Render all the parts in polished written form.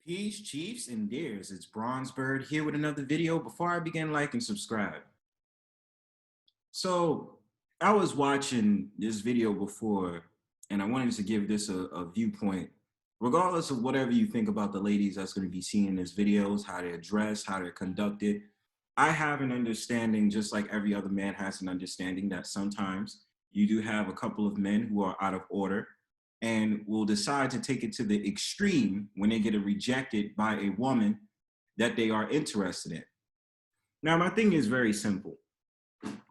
Peace, Chiefs, and Deers. It's Bronzebird here with another video. Before I begin, like and subscribe. So, I was watching this video before, and I wanted to give this a viewpoint. Regardless of whatever you think about the ladies that's going to be seeing this videos, how they're dressed, how they're conducted, I have an understanding, just like every other man has an understanding, that sometimes you do have a couple of men who are out of order and will decide to take it to the extreme when they get rejected by a woman that they are interested in. Now, my thing is very simple.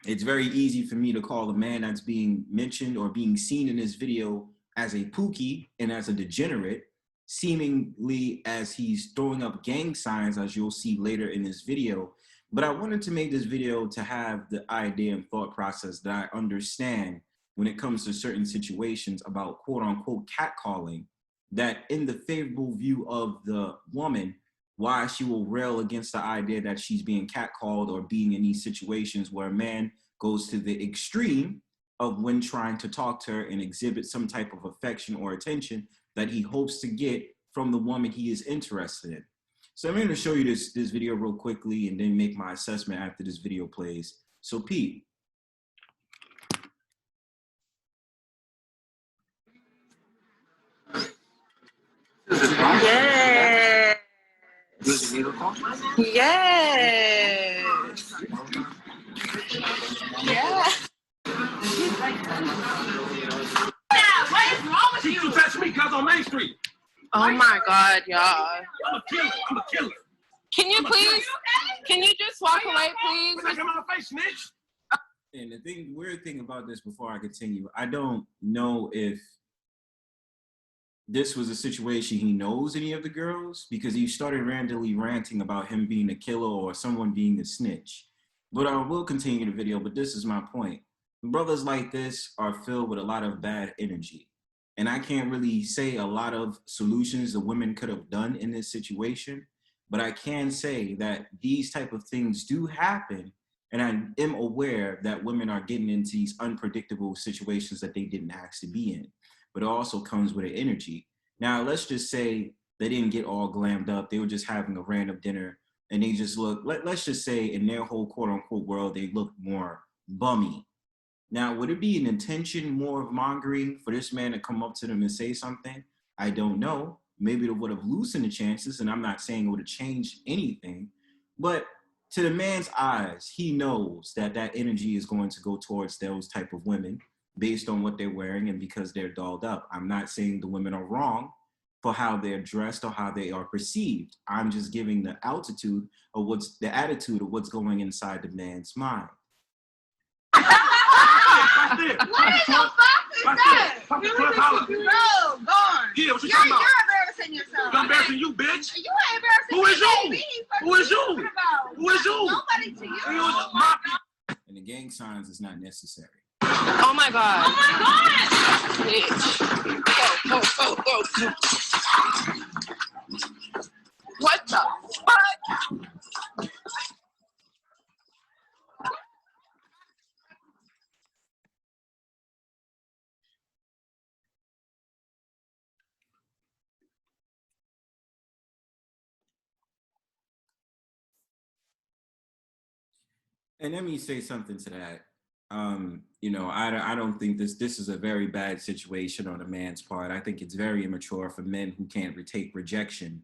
It's very easy for me to call the man that's being mentioned or being seen in this video as a pookie and as a degenerate, seemingly as he's throwing up gang signs, as you'll see later in this video. But I wanted to make this video to have the idea and thought process that I understand when it comes to certain situations about quote unquote catcalling, that in the favorable view of the woman, why she will rail against the idea that she's being catcalled or being in these situations where a man goes to the extreme of when trying to talk to her and exhibit some type of affection or attention that he hopes to get from the woman he is interested in. So I'm going to show you this video real quickly and then make my assessment after this video plays. So Pete. Yes. Yes. Yeah. What is wrong with you? You touch me because on Main Street. Oh my God, y'all. I'm a killer. I'm a killer. Can you please? Can you just walk away, please? Put that in my face, snitch. And the weird thing about this, before I continue, I don't know if this was a situation he knows any of the girls, because he started randomly ranting about him being a killer or someone being a snitch. But I will continue the video, but this is my point. Brothers like this are filled with a lot of bad energy. And I can't really say a lot of solutions the women could have done in this situation, but I can say that these type of things do happen. And I am aware that women are getting into these unpredictable situations that they didn't ask to be in, but it also comes with an energy. Now, let's just say they didn't get all glammed up. They were just having a random dinner and they just look, let's just say in their whole quote unquote world, they look more bummy. Now, would it be an intention more of mongering for this man to come up to them and say something? I don't know. Maybe it would have loosened the chances, and I'm not saying it would have changed anything, but to the man's eyes, he knows that that energy is going to go towards those type of women based on what they're wearing and because they're dolled up. I'm not saying the women are wrong for how they're dressed or how they are perceived. I'm just giving the attitude of what's going inside the man's mind. What is your fuck is that? Fuck the club holler. Bro, gone. Yeah, what you talking about? You're embarrassing yourself. I'm embarrassing you, bitch. You ain't embarrassing Who is you? me. Who is you? Who is you? Nobody to you. You is my And the gang signs is not necessary. Oh my God. Oh my God. Bitch. Go. What the fuck? And let me say something to that. I don't think this is a very bad situation on a man's part. I think it's very immature for men who can't take rejection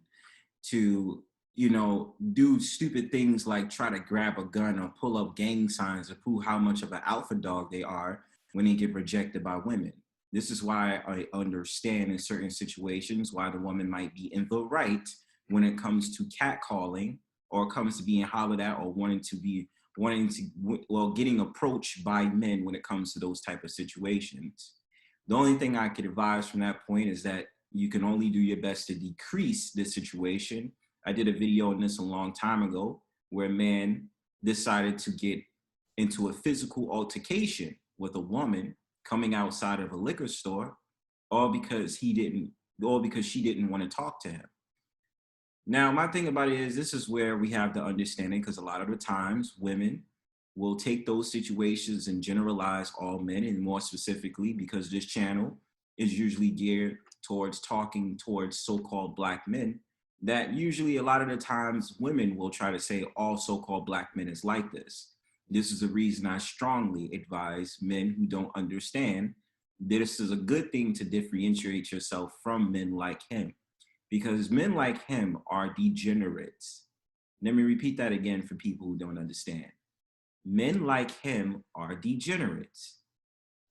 to, do stupid things like try to grab a gun or pull up gang signs to prove how much of an alpha dog they are when they get rejected by women. This is why I understand in certain situations why the woman might be in the right when it comes to catcalling or comes to being hollered at or getting approached by men when it comes to those type of situations. The only thing I could advise from that point is that you can only do your best to decrease this situation. I did a video on this a long time ago where a man decided to get into a physical altercation with a woman coming outside of a liquor store, all because she didn't want to talk to him. Now, my thing about it is this is where we have the understanding, because a lot of the times women will take those situations and generalize all men, and more specifically, because this channel is usually geared towards talking towards so-called Black men, that usually a lot of the times women will try to say all so-called black men is like this. This is the reason I strongly advise men who don't understand this is a good thing to differentiate yourself from men like him, because men like him are degenerates. Let me repeat that again for people who don't understand. Men like him are degenerates.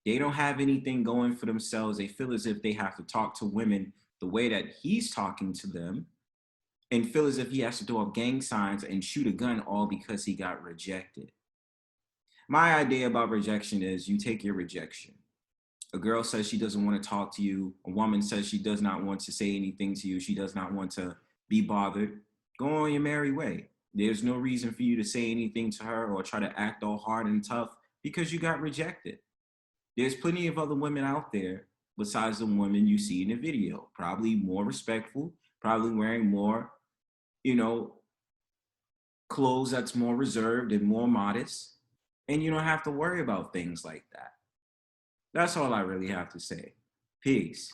They don't have anything going for themselves. They feel as if they have to talk to women the way that he's talking to them, and feel as if he has to throw up gang signs and shoot a gun all because he got rejected. My idea about rejection is you take your rejection. A girl says she doesn't want to talk to you. A woman says she does not want to say anything to you. She does not want to be bothered. Go on your merry way. There's no reason for you to say anything to her or try to act all hard and tough because you got rejected. There's plenty of other women out there besides the women you see in the video, probably more respectful, probably wearing more, you know, clothes that's more reserved and more modest. And you don't have to worry about things like that. That's all I really have to say. Peace.